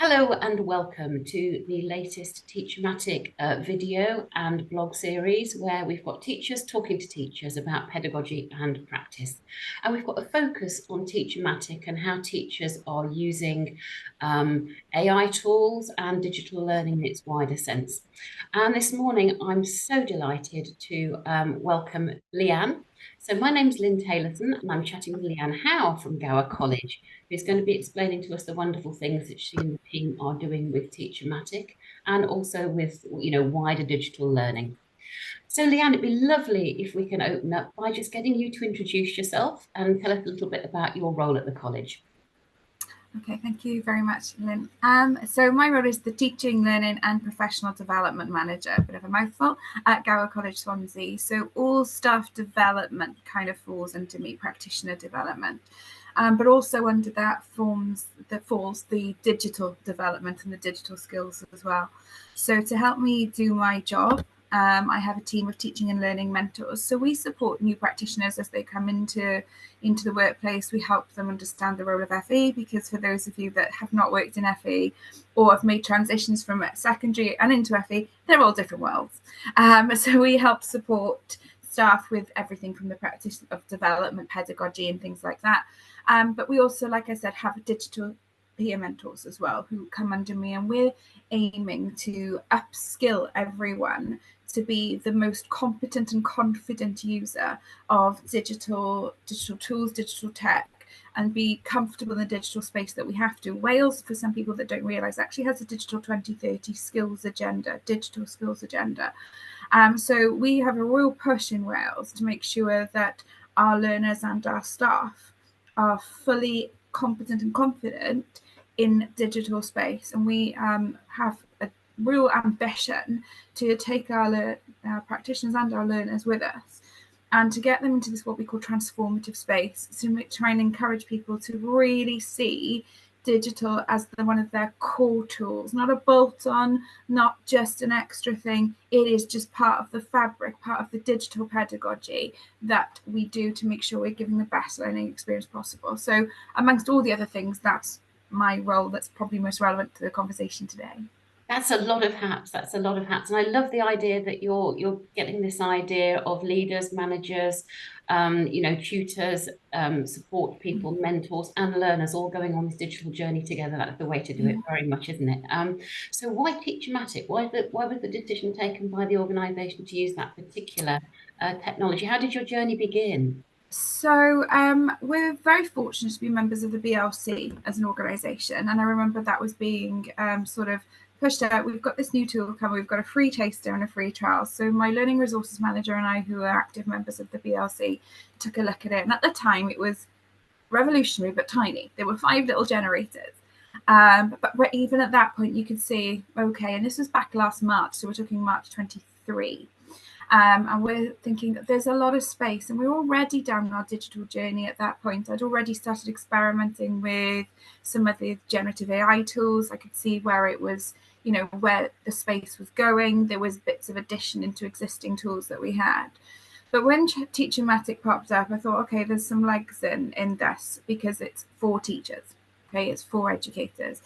Hello and welcome to the latest TeacherMatic video and blog series where we've got teachers talking to teachers about pedagogy and practice. And we've got a focus on TeacherMatic and how teachers are using AI tools and digital learning in its wider sense. And this morning, I'm so delighted to welcome Leanne. So my name's Lynn Taylorson and I'm chatting with Leanne Howe from Gower College, who's going to be explaining to us the wonderful things that she and the team are doing with TeacherMatic and also with, wider digital learning. So Leanne, it'd be lovely if we can open up by just getting you to introduce yourself and tell us a little bit about your role at the college. Okay, thank you very much, Lynn. So my role is the Teaching, Learning and Professional Development Manager, a bit of a mouthful, at Gower College, Swansea. So all staff development kind of falls under me, practitioner development. But also under that falls the digital development and the digital skills as well. So to help me do my job, I have a team of teaching and learning mentors. So we support new practitioners as they come into the workplace. We help them understand the role of FE, because for those of you that have not worked in FE or have made transitions from secondary and into FE, they're all different worlds. So we help support staff with everything from the practice of development, pedagogy and things like that. But we also, like I said, have digital peer mentors as well who come under me, and we're aiming to upskill everyone to be the most competent and confident user of digital tools, digital tech, and be comfortable in the digital space that we have to. Wales, for some people that don't realise, actually has a digital 2030 skills agenda, digital skills agenda. So we have a real push in Wales to make sure that our learners and our staff are fully competent and confident in digital space. And we have a real ambition to take our practitioners and our learners with us and to get them into this what we call transformative space, to try and encourage people to really see digital as one of their core tools, not a bolt-on, not just an extra thing. It is just part of the fabric, part of the digital pedagogy that we do to make sure we're giving the best learning experience possible. So amongst all the other things, that's my role that's probably most relevant to the conversation today. That's a lot of hats. That's a lot of hats, and I love the idea that you're getting this idea of leaders, managers, tutors, support people, mentors, and learners all going on this digital journey together. That's the way to do it, very much, isn't it? So why TeacherMatic? Why was the decision taken by the organisation to use that particular technology? How did your journey begin? So we're very fortunate to be members of the BLC as an organisation, and I remember that was being sort of pushed out. We've got this new tool coming. We've got a free taster and a free trial. So my learning resources manager and I, who are active members of the BLC, took a look at it. And at the time, it was revolutionary but tiny. There were 5 little generators. But even at that point, you could see, okay, and this was back last March, so we're talking March 23. And we're thinking that there's a lot of space, and we're already down our digital journey at that point. I'd already started experimenting with some of the generative AI tools. I could see where it was, where the space was going. There was bits of addition into existing tools that we had. But when TeacherMatic popped up, I thought, okay, there's some legs in this, because it's for teachers. Okay, it's for educators.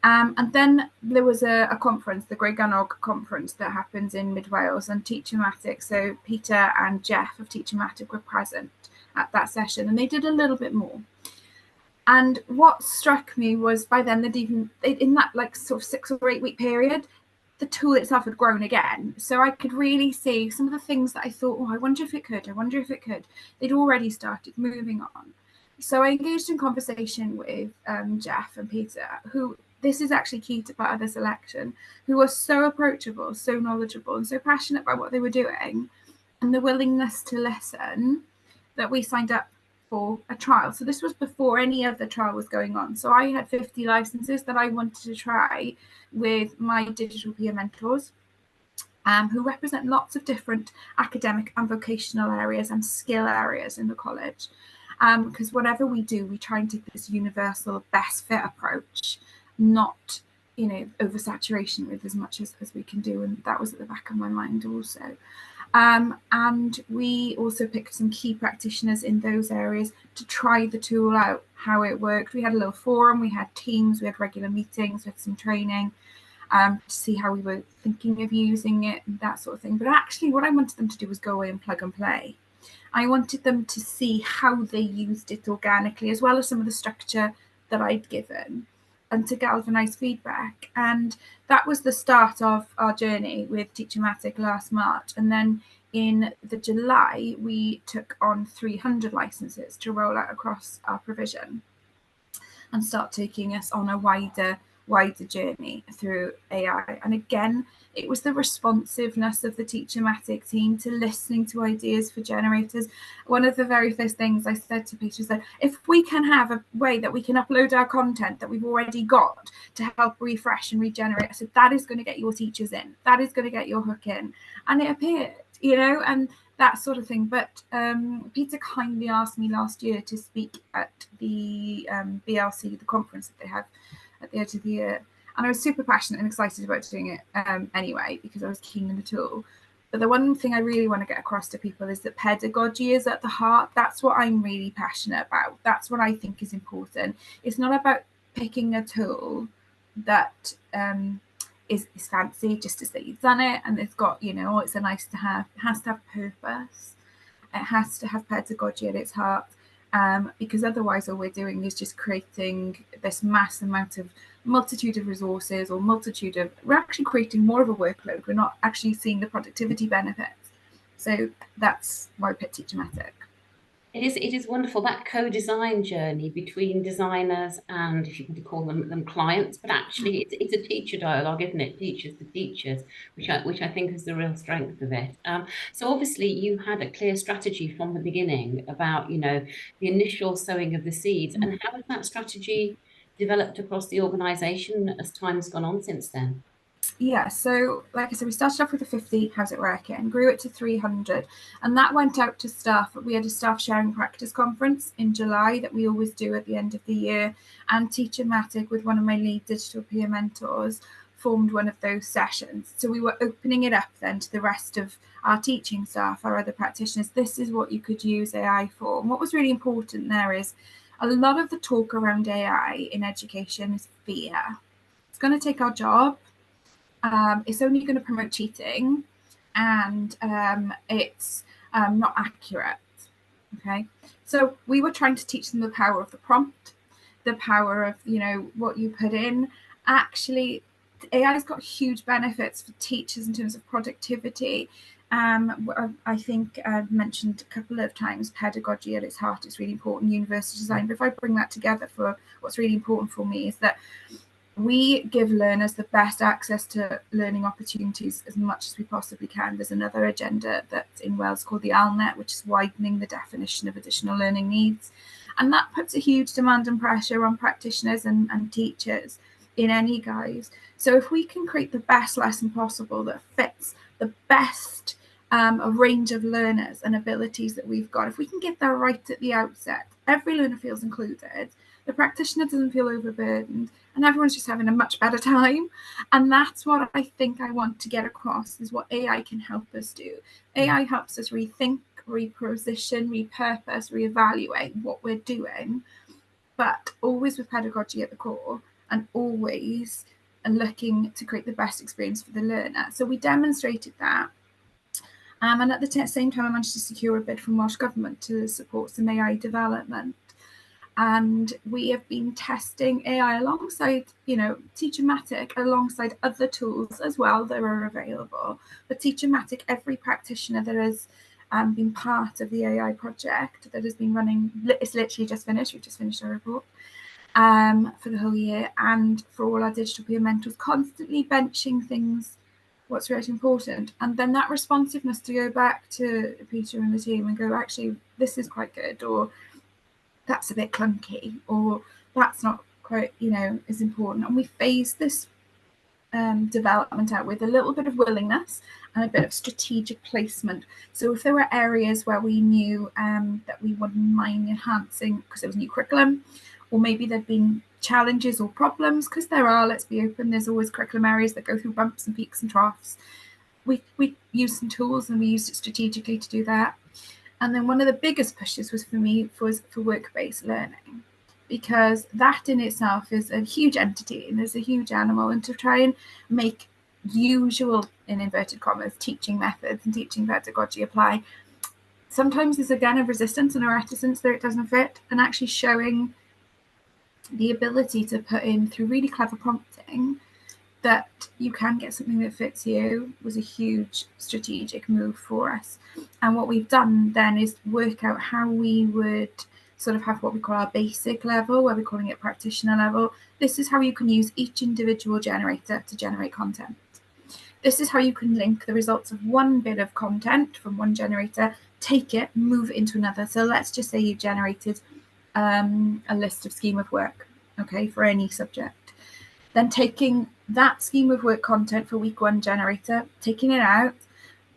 And then there was a conference, the Grey Gunnog conference, that happens in Mid Wales, and TeacherMatic, so Peter and Jeff of TeacherMatic were present at that session, and they did a little bit more. And what struck me was, by then in that like sort of 6 or 8 week period, the tool itself had grown again. So I could really see some of the things that I thought, oh, I wonder if it could. They'd already started moving on. So I engaged in conversation with Jeff and Peter, who, this is actually key to part of the selection, who were so approachable, so knowledgeable, and so passionate about what they were doing, and the willingness to listen, that we signed up for a trial. So this was before any other trial was going on. So I had 50 licenses that I wanted to try with my digital peer mentors, who represent lots of different academic and vocational areas and skill areas in the college. Because whatever we do, we try and take this universal best fit approach, not oversaturation with as much as we can do. And that was at the back of my mind also. And we also picked some key practitioners in those areas to try the tool out. how it worked. We had a little forum, we had teams, we had regular meetings, we had some training to see how we were thinking of using it and that sort of thing. But actually what I wanted them to do was go away and plug and play. I wanted them to see how they used it organically, as well as some of the structure that I'd given, and to galvanise feedback. And that was the start of our journey with TeacherMatic last March. And then in the July, we took on 300 licenses to roll out across our provision and start taking us on a wider journey through AI. And again, it was the responsiveness of the TeacherMatic team to listening to ideas for generators. One of the very first things I said to Peter is that if we can have a way that we can upload our content that we've already got to help refresh and regenerate, I said, that is going to get your teachers in. That is going to get your hook in. And it appeared, and that sort of thing. But Peter kindly asked me last year to speak at the BLC, the conference that they have at the end of the year. And I was super passionate and excited about doing it anyway, because I was keen in the tool. But the one thing I really want to get across to people is that pedagogy is at the heart. That's what I'm really passionate about. That's what I think is important. It's not about picking a tool that is fancy just to say you've done it and it's got, it's a nice to have. It has to have purpose. It has to have pedagogy at its heart. Because otherwise all we're doing is just creating this mass amount of multitude of resources, or we're actually creating more of a workload. We're not actually seeing the productivity benefits. So that's why I picked TeacherMatic. It is wonderful, that co-design journey between designers and, if you want to call them clients, but actually it's a teacher dialogue, isn't it? Teachers to teachers, which I think is the real strength of it. So obviously you had a clear strategy from the beginning about, the initial sowing of the seeds. And how has that strategy developed across the organisation as time's gone on since then? Yeah, so like I said, we started off with a 50, how's it working, grew it to 300, and that went out to staff. We had a staff sharing practice conference in July that we always do at the end of the year, and TeacherMatic, with one of my lead digital peer mentors, formed one of those sessions. So we were opening it up then to the rest of our teaching staff, our other practitioners. This is what you could use AI for. And what was really important there is a lot of the talk around AI in education is fear. It's going to take our job. It's only going to promote cheating, and it's not accurate. Okay, so we were trying to teach them the power of the prompt, the power of what you put in. Actually, AI's got huge benefits for teachers in terms of productivity. I think I've mentioned a couple of times pedagogy at its heart is really important, university design. But if I bring that together, for what's really important for me is that we give learners the best access to learning opportunities as much as we possibly can. There's another agenda that's in Wales called the ALNet, which is widening the definition of additional learning needs. And that puts a huge demand and pressure on practitioners and teachers in any guise. So if we can create the best lesson possible that fits the best a range of learners and abilities that we've got, if we can get that right at the outset, every learner feels included, the practitioner doesn't feel overburdened, and everyone's just having a much better time. And that's what I think I want to get across, is what AI can help us do. AI helps us rethink, reposition, repurpose, reevaluate what we're doing, but always with pedagogy at the core, and always looking to create the best experience for the learner. So we demonstrated that. And at the same time, I managed to secure a bid from Welsh Government to support some AI development. And we have been testing AI alongside, TeacherMatic, alongside other tools as well that are available. But TeacherMatic, every practitioner that has been part of the AI project that has been running, it's literally just finished. We've just finished our report for the whole year, and for all our digital peer mentors, constantly benching things, what's really important, and then that responsiveness to go back to Peter and the team and go, actually, this is quite good, or that's a bit clunky, or that's not quite, as important. And we phase this development out with a little bit of willingness and a bit of strategic placement. So if there were areas where we knew that we wouldn't mind enhancing because there was new curriculum, or maybe there'd been challenges or problems, because there are, let's be open, there's always curriculum areas that go through bumps and peaks and troughs. We used some tools, and we used it strategically to do that. And then one of the biggest pushes was for me for work-based learning. because that in itself is a huge entity and is a huge animal. And to try and make usual, in inverted commas, teaching methods and teaching pedagogy apply, sometimes there's again a resistance and a reticence that it doesn't fit, and actually showing the ability to put in through really clever prompting that you can get something that fits you was a huge strategic move for us. And what we've done then is work out how we would sort of have what we call our basic level, where we're calling it practitioner level. This is how you can use each individual generator to generate content. This is how you can link the results of one bit of content from one generator, take it, move it into another. So let's just say you generated a list of scheme of work, okay, for any subject. Then taking that scheme of work content for week 1 generator, taking it out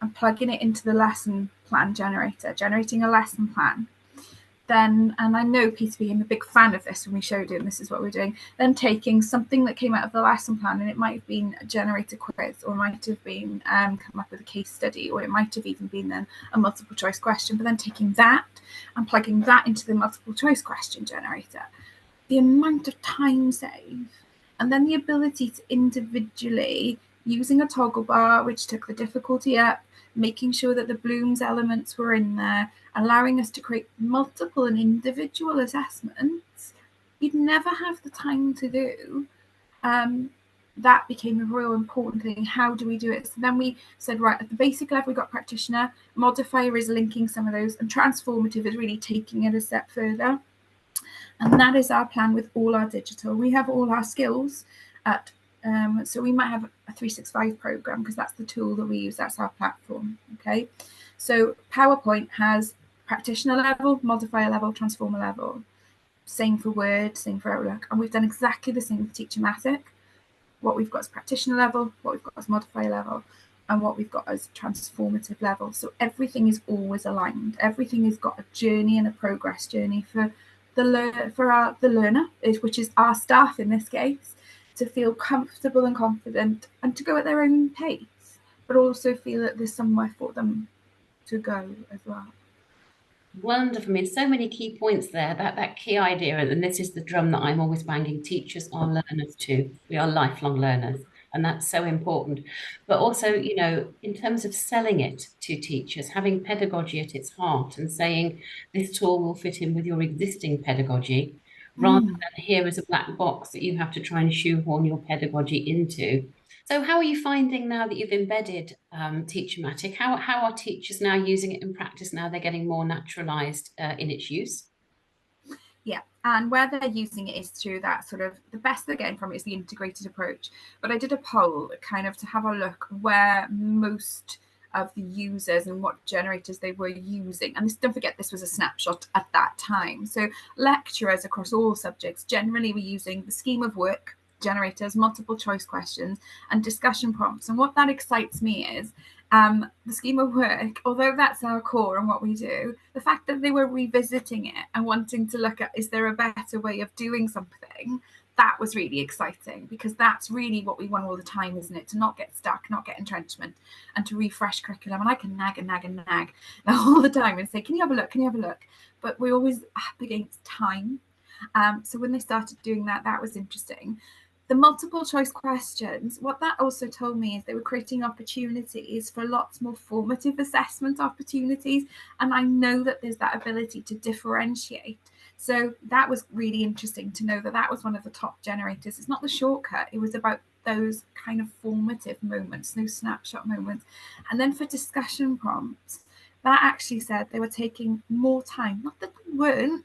and plugging it into the lesson plan generator, generating a lesson plan. Then, and I know Peter became a big fan of this when we showed him this is what we're doing, then taking something that came out of the lesson plan, and it might have been a generator quiz, or might have been come up with a case study, or it might have even been then a multiple choice question, but then taking that and plugging that into the multiple choice question generator. The amount of time saved, and then the ability to individually, using a toggle bar which took the difficulty up, making sure that the Bloom's elements were in there, allowing us to create multiple and individual assessments you'd never have the time to do. That became a real important thing. How do we do it? So then we said, right, at the basic level, we got practitioner, modifier is linking some of those, and transformative is really taking it a step further. And that is our plan with all our digital. We have all our skills at, so we might have a 365 program because that's the tool that we use. That's our platform. Okay. So PowerPoint has practitioner level, modifier level, transformer level. Same for Word, same for Outlook. And we've done exactly the same with TeacherMatic. What we've got is practitioner level, what we've got is modifier level, and what we've got is transformative level. So everything is always aligned. Everything has got a journey and a progress journey for the learner, which is our staff in this case, to feel comfortable and confident and to go at their own pace, but also feel that there's somewhere for them to go as well. Wonderful. I mean, so many key points there. That key idea, and this is the drum that I'm always banging. Teachers are learners too. We are lifelong learners, and that's so important. But also, you know, in terms of selling it to teachers, having pedagogy at its heart and saying this tool will fit in with your existing pedagogy, rather than here is a black box that you have to try and shoehorn your pedagogy into. So how are you finding now that you've embedded TeacherMatic? How are teachers now using it in practice now they're getting more naturalised in its use? Yeah, and where they're using it is through that sort of, the best they're getting from it is the integrated approach. But I did a poll kind of to have a look where most of the users and what generators they were using. And this, don't forget, this was a snapshot at that time. So lecturers across all subjects generally were using the scheme of work generators, multiple choice questions, and discussion prompts. And what that excites me is the scheme of work, although that's our core and what we do, the fact that they were revisiting it and wanting to look at, is there a better way of doing something? That was really exciting, because that's really what we want all the time, isn't it? To not get stuck, not get entrenchment, and to refresh curriculum. And I can nag and nag and nag all the time and say, can you have a look? Can you have a look? But we're always up against time. So when they started doing that, that was interesting. The multiple choice questions, what that also told me is they were creating opportunities for lots more formative assessment opportunities. And I know that there's that ability to differentiate. So that was really interesting to know that that was one of the top generators. It's not the shortcut. It was about those kind of formative moments, those snapshot moments. And then for discussion prompts, that actually said they were taking more time. Not that they weren't,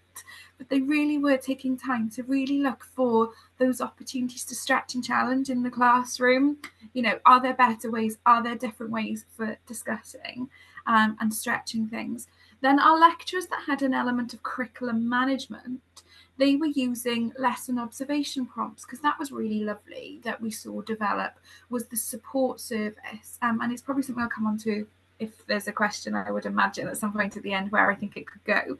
but they really were taking time to really look for those opportunities to stretch and challenge in the classroom. You know, are there better ways? Are there different ways for discussing and stretching things? Then our lecturers that had an element of curriculum management, they were using lesson observation prompts, because that was really lovely that we saw develop, was the support service. And it's probably something I'll come on to if there's a question, I would imagine, at some point at the end where I think it could go.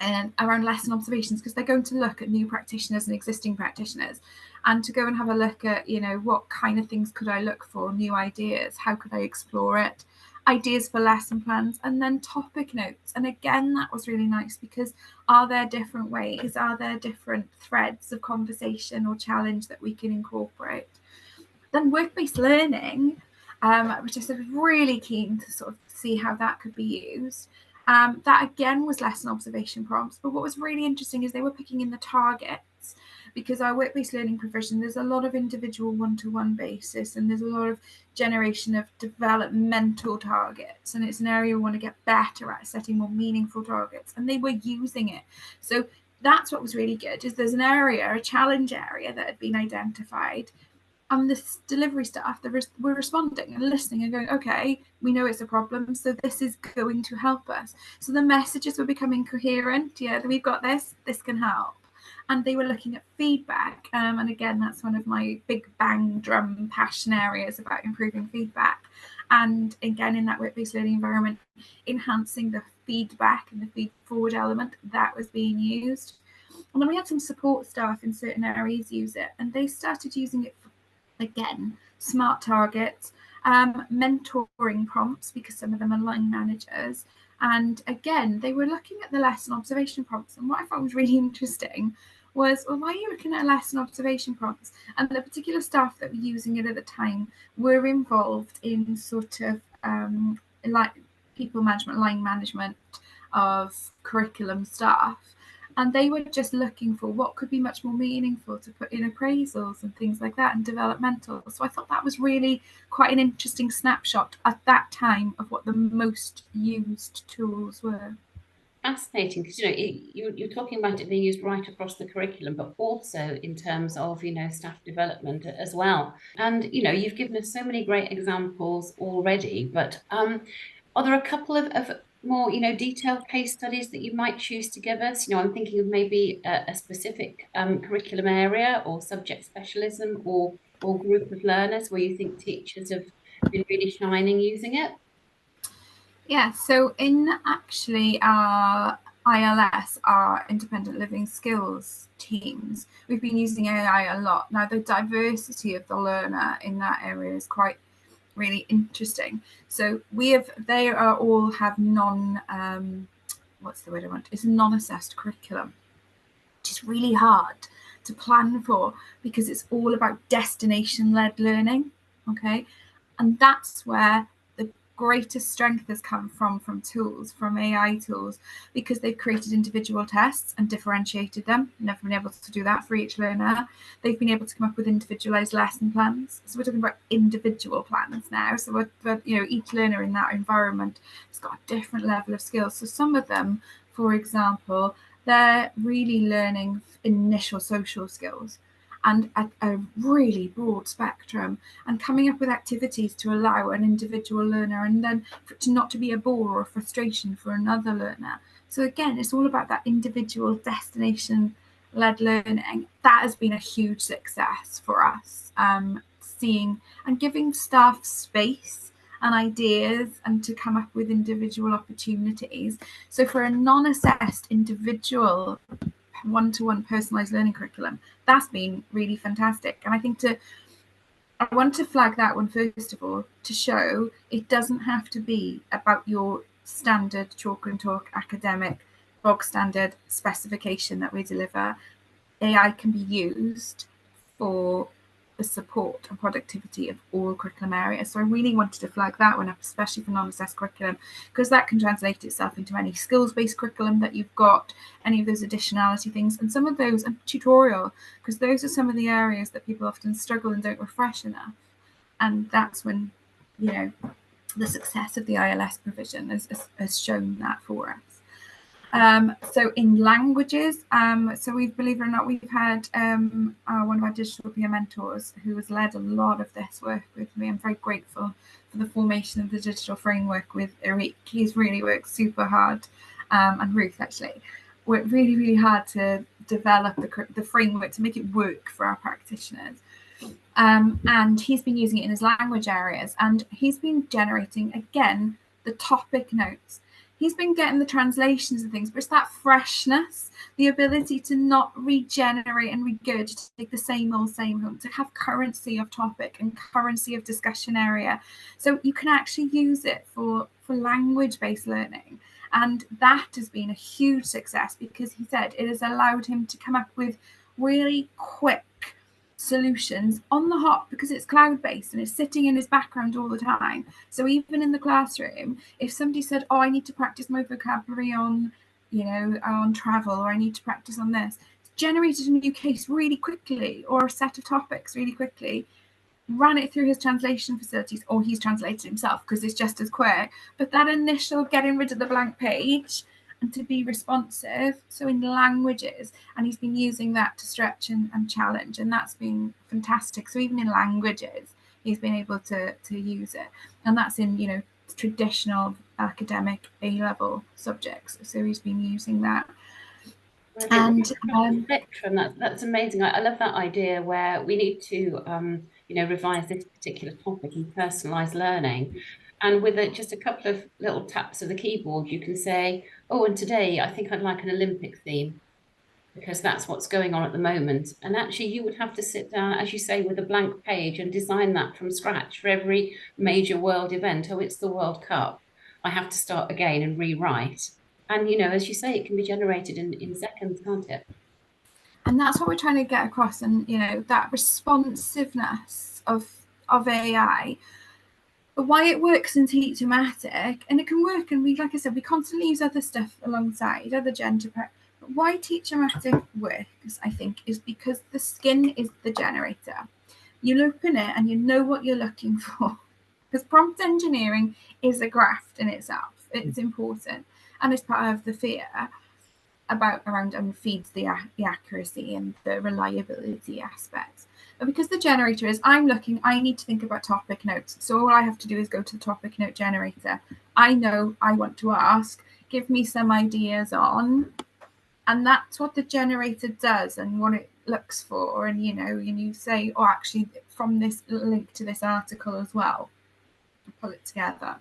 And around lesson observations, because they're going to look at new practitioners and existing practitioners, and to go and have a look at, you know, what kind of things could I look for, new ideas, how could I explore it. ideas for lesson plans, and then topic notes. And again, that was really nice, because are there different ways, are there different threads of conversation or challenge that we can incorporate? Then work-based learning, which I was really keen to sort of see how that could be used. That again was lesson observation prompts, but what was really interesting is they were picking in the targets, because our work-based learning provision, there's a lot of individual one-to-one basis, and there's a lot of generation of developmental targets, and it's an area we want to get better at, setting more meaningful targets, and they were using it. So that's what was really good, is there's an area, a challenge area that had been identified, and this delivery staff, were responding and listening and going, okay, we know it's a problem, so this is going to help us. So the messages were becoming coherent. Yeah, we've got this can help. And they were looking at feedback. And again, that's one of my big bang drum passion areas, about improving feedback. And again, in that work-based learning environment, enhancing the feedback and the feed forward element that was being used. And then we had some support staff in certain areas use it, and they started using it for, again, smart targets, mentoring prompts, because some of them are line managers. And again, they were looking at the lesson observation prompts. And what I found was really interesting was, well, why are you looking at lesson observation prompts? And the particular staff that were using it at the time were involved in sort of like people management, line management of curriculum staff. And they were just looking for what could be much more meaningful to put in appraisals and things like that, and developmental. So I thought that was really quite an interesting snapshot at that time of what the most used tools were. Fascinating, because you're talking about it being used right across the curriculum, but also in terms of staff development as well. And you've given us so many great examples already, but are there a couple of more detailed case studies that you might choose to give us? I'm thinking of maybe a specific curriculum area or subject specialism or group of learners where you think teachers have been really shining using it. Yeah, so in actually our ILS, our independent living skills teams, we've been using AI a lot. Now, the diversity of the learner in that area is quite really interesting. So they are all have what's the word I want? It's a non-assessed curriculum, which is really hard to plan for, because it's all about destination-led learning. Okay, and that's where the greatest strength has come from tools, from AI tools, because they've created individual tests and differentiated them. Never been able to do that for each learner. They've been able to come up with individualized lesson plans. So we're talking about individual plans now. So each learner in that environment has got a different level of skills. So some of them, for example, they're really learning initial social skills, and at a really broad spectrum, and coming up with activities to allow an individual learner, and then for it to not to be a bore or a frustration for another learner. So again, it's all about that individual destination-led learning. That has been a huge success for us, seeing and giving staff space and ideas, and to come up with individual opportunities. So for a non-assessed individual one-to-one personalized learning curriculum, that's been really fantastic. And I think I want to flag that one first of all, to show it doesn't have to be about your standard chalk and talk academic bog standard specification that we deliver. AI can be used for the support and productivity of all curriculum areas. So I really wanted to flag that one up, especially for non-assessed curriculum, because that can translate itself into any skills-based curriculum that you've got, any of those additionality things, and some of those, and tutorial, because those are some of the areas that people often struggle and don't refresh enough. And that's when, the success of the ILS provision has shown that for us. So in languages, so believe it or not, we've had one of our digital peer mentors who has led a lot of this work with me. I'm very grateful for the formation of the digital framework with Eric. He's really worked super hard, and Ruth actually worked really, really hard to develop the framework to make it work for our practitioners. And he's been using it in his language areas, and he's been generating, again, the topic notes. he's been getting the translations and things, but it's that freshness, the ability to not regenerate and regurgitate the same old, to have currency of topic and currency of discussion area. So you can actually use it for language-based learning. And that has been a huge success, because he said it has allowed him to come up with really quick solutions on the hop, because it's cloud-based and it's sitting in his background all the time. So even in the classroom, if somebody said, oh, I need to practice my vocabulary on, on travel, or I need to practice on this, it's generated a new case really quickly, or a set of topics really quickly, ran it through his translation facilities, or he's translated himself because it's just as quick. But that initial getting rid of the blank page and to be responsive, so in languages, and he's been using that to stretch and challenge, and that's been fantastic. So even in languages, he's been able to use it, and that's in traditional academic A-level subjects. So he's been using that. And spectrum, that's amazing. I love that idea where we need to revise this particular topic in personalised learning, and with just a couple of little taps of the keyboard, you can say, oh, and today I think I'd like an Olympic theme, because that's what's going on at the moment. And actually you would have to sit down, as you say, with a blank page and design that from scratch for every major world event. Oh, it's the World Cup, I have to start again and rewrite. And as you say, it can be generated in seconds, can't it? And that's what we're trying to get across. And that responsiveness of AI, but why it works in TeacherMatic, and it can work, and like I said, we constantly use other stuff alongside, other gender prep. But why TeacherMatic works, I think, is because the skin is the generator. You open it and you know what you're looking for, because prompt engineering is a graft in itself. It's important, and it's part of the fear around and feeds the accuracy and the reliability aspects. But because the generator is, I need to think about topic notes. So all I have to do is go to the topic note generator. I know I want to ask, give me some ideas on, and that's what the generator does and what it looks for. And you say, oh, actually from this link to this article as well, pull it together.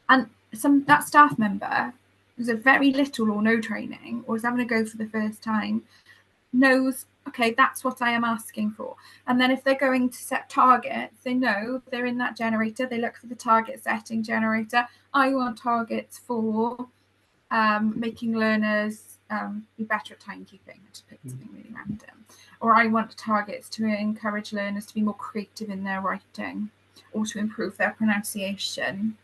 And that staff member who's a very little or no training, or is having a go for the first time, knows, okay, that's what I am asking for. And then if they're going to set targets, they know they're in that generator. They look for the target setting generator. I want targets for making learners be better at timekeeping, to pick something really random. Or I want targets to encourage learners to be more creative in their writing, or to improve their pronunciation.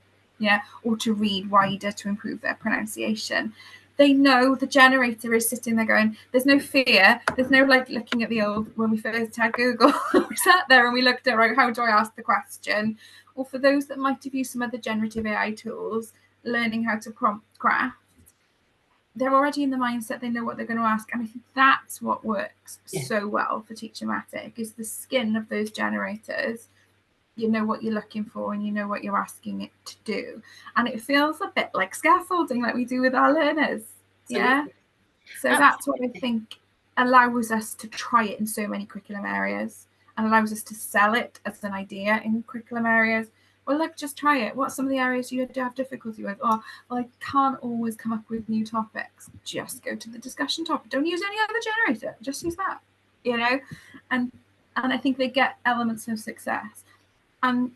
Or to read wider to improve their pronunciation. They know the generator is sitting there going, there's no fear. There's no like looking at the old, when we first had Google, we sat there and we looked at, right, how do I ask the question? Or for those that might have used some other generative AI tools, learning how to prompt craft, they're already in the mindset, they know what they're going to ask. And I think that's what works so well for TeacherMatic, is the skin of those generators. You know what you're looking for, and you know what you're asking it to do, and it feels a bit like scaffolding, like we do with our learners. So that's what I think allows us to try it in so many curriculum areas, and allows us to sell it as an idea in curriculum areas. Well, look, just try it. What's some of the areas you have difficulty with? Or, well, I can't always come up with new topics. Just go to the discussion topic. Don't use any other generator. Just use that. And I think they get elements of success. And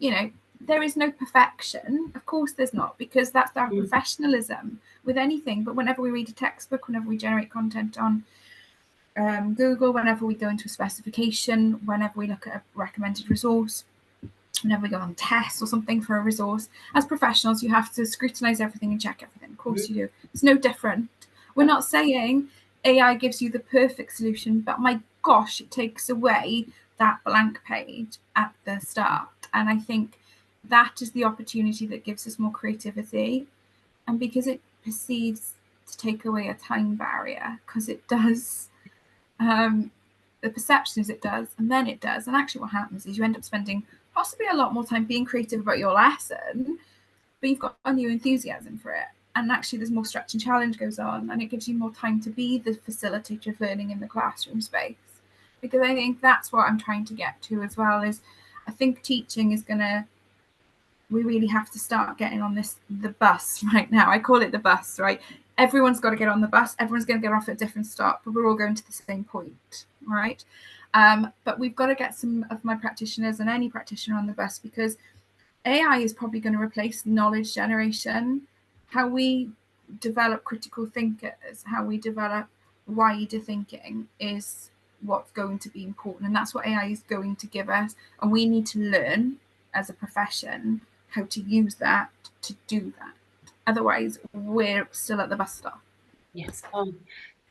there is no perfection, of course there's not, because that's our professionalism with anything. But whenever we read a textbook, whenever we generate content on Google, whenever we go into a specification, whenever we look at a recommended resource, whenever we go on tests or something for a resource, as professionals you have to scrutinize everything and check everything. Of course you do. It's no different. We're not saying AI gives you the perfect solution, but my gosh, it takes away that blank page at the start. And I think that is the opportunity that gives us more creativity. And because it perceives to take away a time barrier, because it does, the perception is it does, and then it does. And actually what happens is you end up spending possibly a lot more time being creative about your lesson, but you've got a new enthusiasm for it. And actually there's more stretch and challenge goes on, and it gives you more time to be the facilitator of learning in the classroom space. Because I think that's what I'm trying to get to as well, is I think teaching is going to we really have to start getting on the bus right now. I call it the bus, right? Everyone's got to get on the bus. Everyone's going to get off at a different stop, but we're all going to the same point, right? But we've got to get some of my practitioners and any practitioner on the bus, because AI is probably going to replace knowledge generation. How we develop critical thinkers, how we develop wider thinking is what's going to be important. And that's what AI is going to give us. And we need to learn as a profession how to use that to do that. Otherwise, we're still at the bus stop. Yes.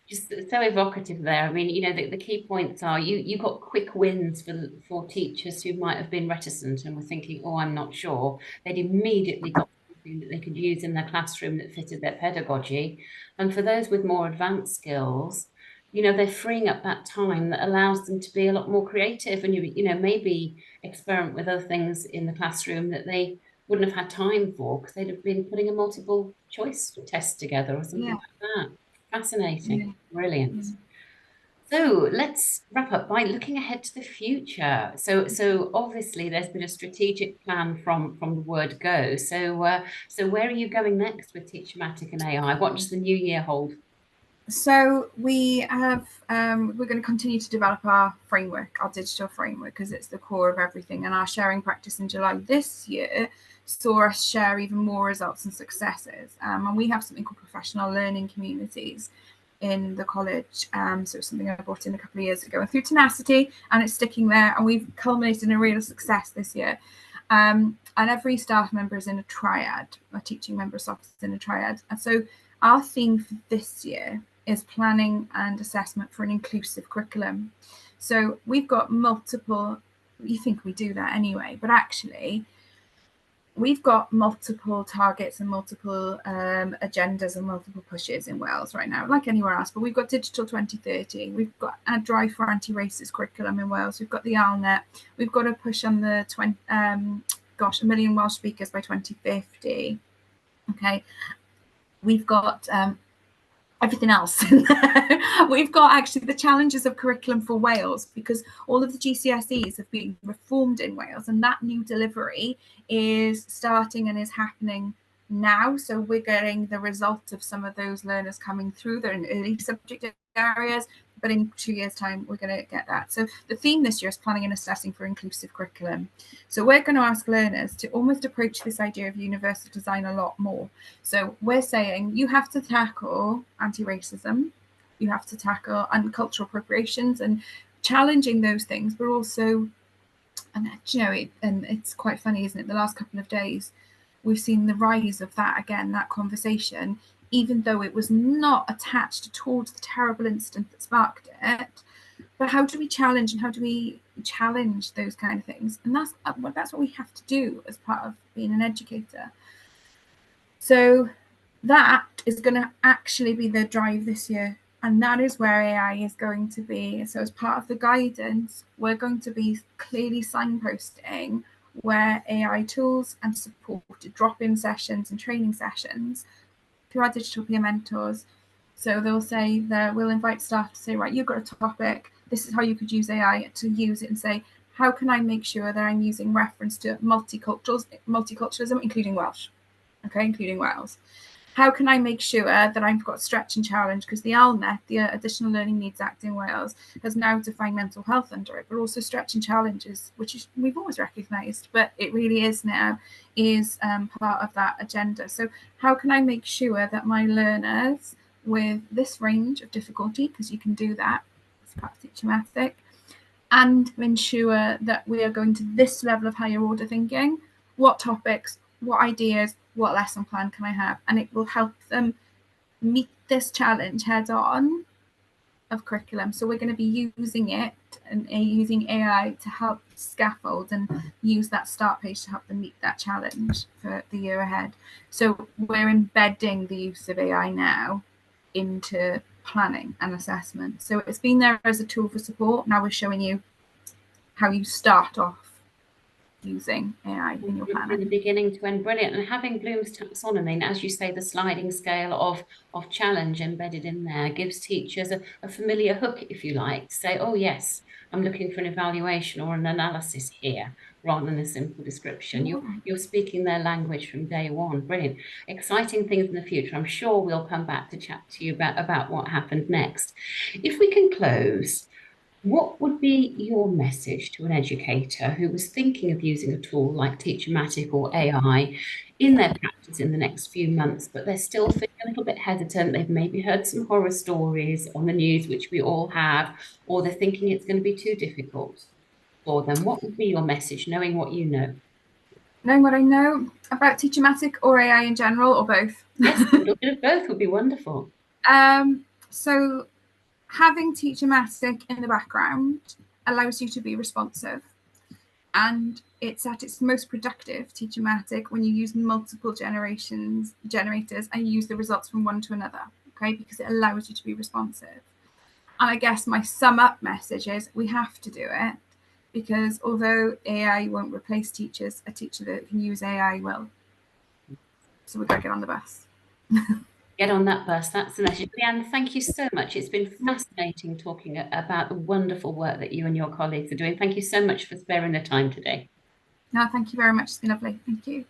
Just so evocative there. I mean, you know, the key points are you got quick wins for teachers who might have been reticent and were thinking, oh, I'm not sure. They'd immediately got something that they could use in their classroom that fitted their pedagogy. And for those with more advanced skills, you know, they're freeing up that time that allows them to be a lot more creative and, you know, maybe experiment with other things in the classroom that they wouldn't have had time for because they'd have been putting a multiple choice test together or something like that. Fascinating. Brilliant. So let's wrap up by looking ahead to the future. So obviously there's been a strategic plan from the word go. So where are you going next with TeacherMatic and AI? What does the new year hold? So we have we're going to continue to develop our framework, our digital framework, because it's the core of everything. And our sharing practice in July this year saw us share even more results and successes. And we have something called professional learning communities in the college. So it's something I brought in a couple of years ago, and through tenacity, and it's sticking there. And we've culminated in a real success this year. And every staff member is in a triad, a teaching member of staff is in a triad. And so our theme for this year is planning and assessment for an inclusive curriculum. So we've got multiple, you think we do that anyway, but actually we've got multiple targets and multiple agendas and multiple pushes in Wales right now, like anywhere else. But we've got Digital 2030, we've got a drive for anti-racist curriculum in Wales, we've got the ALNet, we've got a push on the 1 million Welsh speakers by 2050. Okay, we've got everything else in there. We've got actually the challenges of curriculum for Wales, because all of the GCSEs have been reformed in Wales, and that new delivery is starting and is happening now. So we're getting the result of some of those learners coming through. They're in early subject areas, but in 2 years' time, we're going to get that. So the theme this year is planning and assessing for inclusive curriculum. So we're going to ask learners to almost approach this idea of universal design a lot more. So we're saying you have to tackle anti-racism, you have to tackle cultural appropriations and challenging those things, but also, and you know, it's quite funny, isn't it? The last couple of days, we've seen the rise of that again, that conversation, even though it was not attached towards the terrible incident that sparked it. But how do we challenge, and how do we challenge those kind of things? And that's what we have to do as part of being an educator. So that is going to actually be the drive this year. And that is where AI is going to be. So as part of the guidance, we're going to be clearly signposting where AI tools and supported drop-in sessions and training sessions through our digital peer mentors. So they'll say that we'll invite staff to say, right, you've got a topic, this is how you could use AI to use it, and say, how can I make sure that I'm using reference to multiculturalism, including Welsh, okay, including Wales. How can I make sure that I've got stretch and challenge? Because the ALNet, the Additional Learning Needs Act in Wales, has now defined mental health under it, but also stretch and challenges, which we've always recognised, but it really is now, is part of that agenda. So how can I make sure that my learners with this range of difficulty, because you can do that as part of TeacherMatic, and ensure that we are going to this level of higher order thinking, what topics, what ideas, what lesson plan can I have? And it will help them meet this challenge head on of curriculum. So we're going to be using it and using AI to help scaffold and use that start page to help them meet that challenge for the year ahead. So we're embedding the use of AI now into planning and assessment. So it's been there as a tool for support. Now we're showing you how you start off using AI in your planning. From the beginning to end, brilliant. And having Bloom's taxonomy, and as you say, the sliding scale of challenge embedded in there gives teachers a familiar hook, if you like, to say, oh yes, I'm looking for an evaluation or an analysis here, rather than a simple description. You're speaking their language from day one. Brilliant. Exciting things in the future. I'm sure we'll come back to chat to you about what happened next. If we can close, what would be your message to an educator who was thinking of using a tool like TeacherMatic or AI in their practice in the next few months, but they're still feeling a little bit hesitant? They've maybe heard some horror stories on the news, which we all have, or they're thinking it's going to be too difficult for them. What would be your message, knowing what you know? Knowing what I know about TeacherMatic or AI in general, or both? Yes, a little bit of both would be wonderful. So having TeacherMatic in the background allows you to be responsive, and it's at its most productive, TeacherMatic, when you use multiple generators and you use the results from one to another, okay, because it allows you to be responsive. And I guess my sum up message is we have to do it, because although AI won't replace teachers, a teacher that can use AI will. So we've got to get on the bus. Get on that bus. That's the message. Leanne, thank you so much. It's been fascinating talking about the wonderful work that you and your colleagues are doing. Thank you so much for sparing the time today. No, thank you very much. It's been lovely. Thank you.